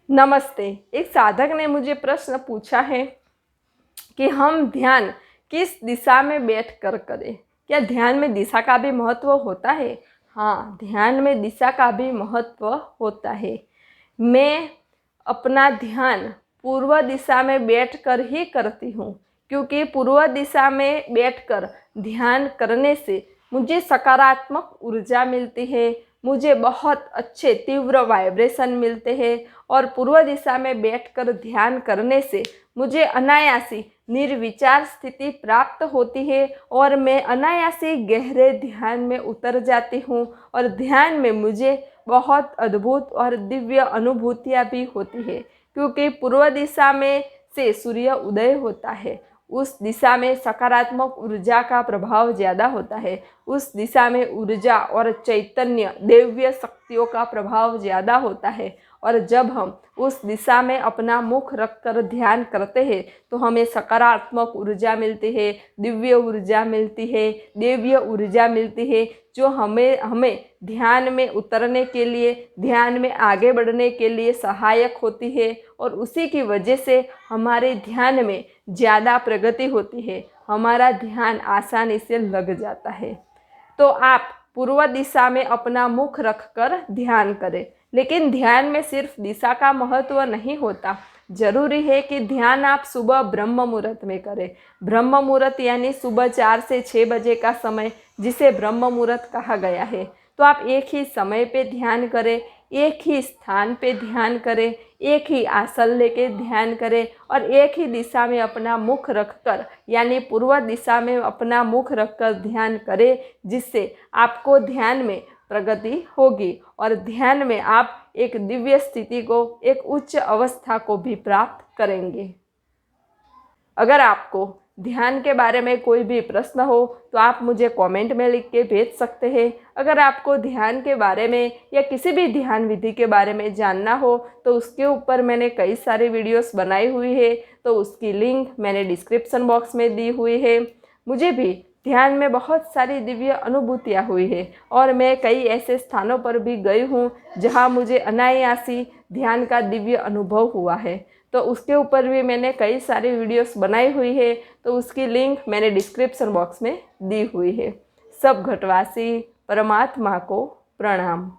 नमस्ते। एक साधक ने मुझे प्रश्न पूछा है कि हम ध्यान किस दिशा में बैठकर करें। क्या ध्यान में दिशा का भी महत्व होता है? हाँ, ध्यान में दिशा का भी महत्व होता है। मैं अपना ध्यान पूर्व दिशा में बैठकर ही करती हूँ, क्योंकि पूर्व दिशा में बैठकर ध्यान करने से मुझे सकारात्मक ऊर्जा मिलती है, मुझे बहुत अच्छे तीव्र वाइब्रेशन मिलते हैं और पूर्व दिशा में बैठकर ध्यान करने से मुझे अनायासी निर्विचार स्थिति प्राप्त होती है और मैं अनायासी गहरे ध्यान में उतर जाती हूँ और ध्यान में मुझे बहुत अद्भुत और दिव्य अनुभूतियाँ भी होती है, क्योंकि पूर्व दिशा में से सूर्य उदय होता है। उस दिशा में सकारात्मक ऊर्जा का प्रभाव ज़्यादा होता है। उस दिशा में ऊर्जा और चैतन्य दिव्य शक्तियों का प्रभाव ज़्यादा होता है और जब हम उस दिशा में अपना मुख रखकर ध्यान करते हैं तो हमें सकारात्मक ऊर्जा मिलती है, दिव्य ऊर्जा मिलती है, दिव्य ऊर्जा मिलती है जो हमें ध्यान में उतरने के लिए, ध्यान में आगे बढ़ने के लिए सहायक होती है और उसी की वजह से हमारे ध्यान में ज़्यादा प्रगति होती है, हमारा ध्यान आसानी से लग जाता है। तो आप पूर्व दिशा में अपना मुख रखकर ध्यान करें, लेकिन ध्यान में सिर्फ दिशा का महत्व नहीं होता। जरूरी है कि ध्यान आप सुबह ब्रह्म मुहूर्त में करें। ब्रह्म मुहूर्त यानी सुबह 4 से 6 बजे का समय, जिसे ब्रह्म मुहूर्त कहा गया है। तो आप एक ही समय पे ध्यान करें, एक ही स्थान पे ध्यान करें, एक ही आसन लेके ध्यान करें और एक ही दिशा में अपना मुख रखकर यानी पूर्व दिशा में अपना मुख रखकर ध्यान करें, जिससे आपको ध्यान में प्रगति होगी और ध्यान में आप एक दिव्य स्थिति को, एक उच्च अवस्था को भी प्राप्त करेंगे। अगर आपको ध्यान के बारे में कोई भी प्रश्न हो तो आप मुझे कमेंट में लिख के भेज सकते हैं। अगर आपको ध्यान के बारे में या किसी भी ध्यान विधि के बारे में जानना हो तो उसके ऊपर मैंने कई सारी वीडियोस बनाई हुई है, तो उसकी लिंक मैंने डिस्क्रिप्शन बॉक्स में दी हुई है। मुझे भी ध्यान में बहुत सारी दिव्य अनुभूतियाँ हुई है और मैं कई ऐसे स्थानों पर भी गई हूँ जहाँ मुझे अनायासी ध्यान का दिव्य अनुभव हुआ है, तो उसके ऊपर भी मैंने कई सारी वीडियोस बनाई हुई है, तो उसकी लिंक मैंने डिस्क्रिप्शन बॉक्स में दी हुई है। सब घटवासी परमात्मा को प्रणाम।